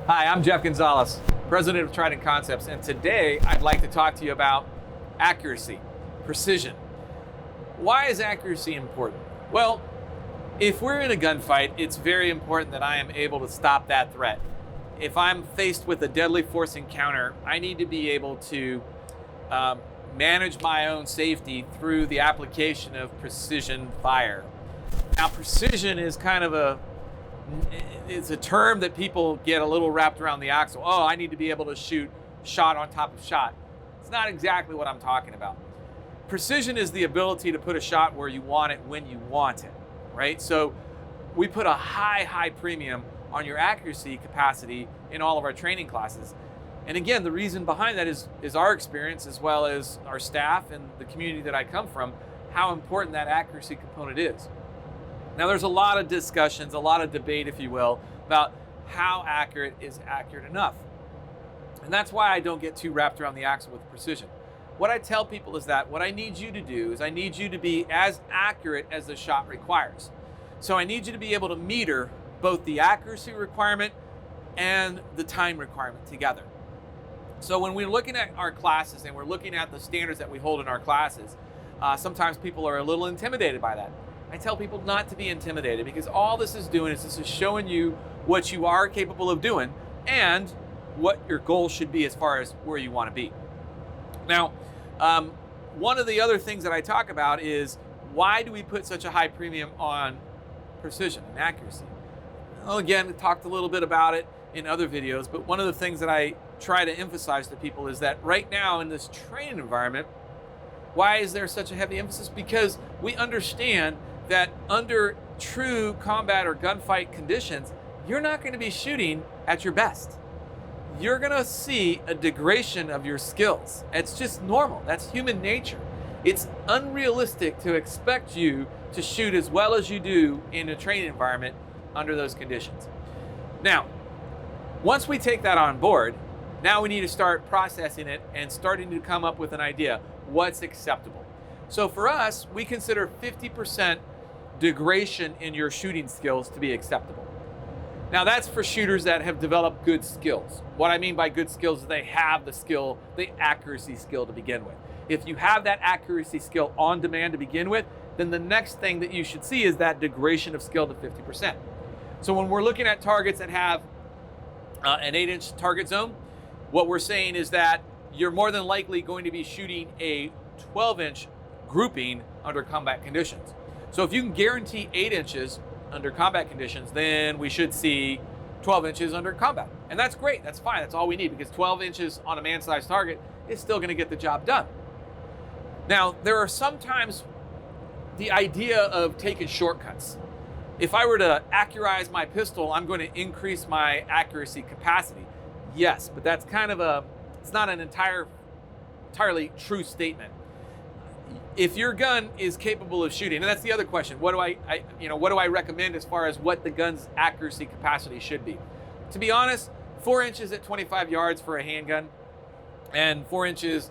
Hi, I'm Jeff Gonzalez, president of Trident Concepts, and today I'd like to talk to you about accuracy, precision. Why is accuracy important? Well, if we're in a gunfight, it's very important that I am able to stop that threat. If I'm faced with a deadly force encounter, I need to be able to manage my own safety through the application of precision fire. Now, precision is kind of it's a term that people get a little wrapped around the axle. Oh, I need to be able to shoot shot on top of shot. It's not exactly what I'm talking about. Precision is the ability to put a shot where you want it when you want it, right? So we put a high premium on your accuracy capacity in all of our training classes. And again, the reason behind that is our experience, as well as our staff and the community that I come from, how important that accuracy component is. Now, there's a lot of discussions, a lot of debate, if you will, about how accurate is accurate enough. And that's why I don't get too wrapped around the axle with precision. What I tell people is that what I need you to do is I need you to be as accurate as the shot requires. So I need you to be able to meter both the accuracy requirement and the time requirement together. So when we're looking at our classes and we're looking at the standards that we hold in our classes, sometimes people are a little intimidated by that. I tell people not to be intimidated, because all this is doing is this is showing you what you are capable of doing and what your goal should be as far as where you want to be. Now, one of the other things that I talk about is, why do we put such a high premium on precision and accuracy? Well, again, we talked a little bit about it in other videos, but one of the things that I try to emphasize to people is that right now in this training environment, why is there such a heavy emphasis? Because we understand that under true combat or gunfight conditions, you're not going to be shooting at your best. You're going to see a degradation of your skills. It's just normal. That's human nature. It's unrealistic to expect you to shoot as well as you do in a training environment under those conditions. Now, once we take that on board, now we need to start processing it and starting to come up with an idea. What's acceptable? So for us, we consider 50% degradation in your shooting skills to be acceptable. Now, that's for shooters that have developed good skills. What I mean by good skills is they have the skill, the accuracy skill to begin with. If you have that accuracy skill on demand to begin with, then the next thing that you should see is that degradation of skill to 50%. So when we're looking at targets that have an 8-inch target zone, what we're saying is that you're more than likely going to be shooting a 12-inch grouping under combat conditions. So if you can guarantee 8 inches under combat conditions, then we should see 12 inches under combat. And that's great, that's fine, that's all we need, because 12 inches on a man-sized target is still gonna get the job done. Now, there are sometimes the idea of taking shortcuts. If I were to accurize my pistol, I'm going to increase my accuracy capacity. Yes, but that's kind of it's not an entirely true statement. If your gun is capable of shooting, and that's the other question, what do I recommend as far as what the gun's accuracy capacity should be? To be honest, 4 inches at 25 yards for a handgun, and 4 inches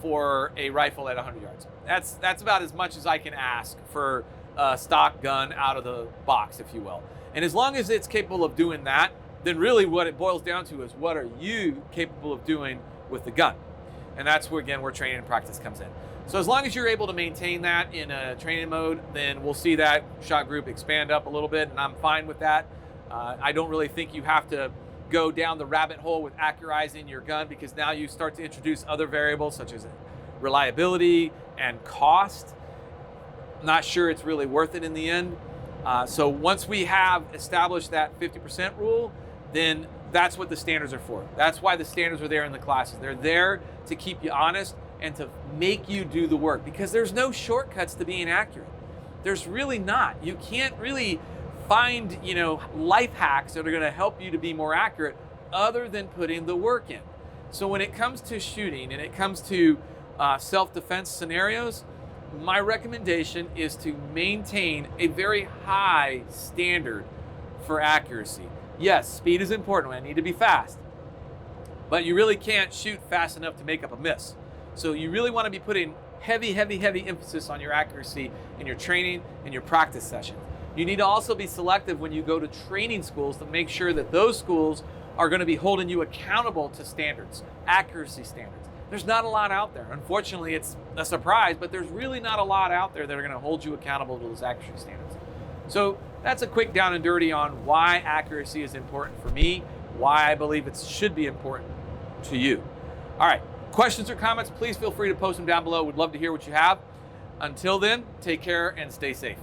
for a rifle at 100 yards. That's about as much as I can ask for a stock gun out of the box, if you will. And as long as it's capable of doing that, then really what it boils down to is, what are you capable of doing with the gun? And that's where, again, where training and practice comes in. So as long as you're able to maintain that in a training mode, then we'll see that shot group expand up a little bit, and I'm fine with that. I don't really think you have to go down the rabbit hole with accurizing your gun, because now you start to introduce other variables such as reliability and cost. Not sure it's really worth it in the end. So once we have established that 50% rule, then that's what the standards are for. That's why the standards are there in the classes. They're there to keep you honest and to make you do the work, because there's no shortcuts to being accurate. There's really not. You can't really find, life hacks that are going to help you to be more accurate other than putting the work in. So when it comes to shooting and it comes to self-defense scenarios, my recommendation is to maintain a very high standard for accuracy. Yes, speed is important. I need to be fast, but you really can't shoot fast enough to make up a miss. So you really want to be putting heavy emphasis on your accuracy in your training and your practice session. You need to also be selective when you go to training schools to make sure that those schools are going to be holding you accountable to standards, accuracy standards. There's not a lot out there. Unfortunately, it's a surprise, but there's really not a lot out there that are going to hold you accountable to those accuracy standards. So that's a quick down and dirty on why accuracy is important for me, why I believe it should be important to you. All right, questions or comments, please feel free to post them down below. We'd love to hear what you have. Until then, take care and stay safe.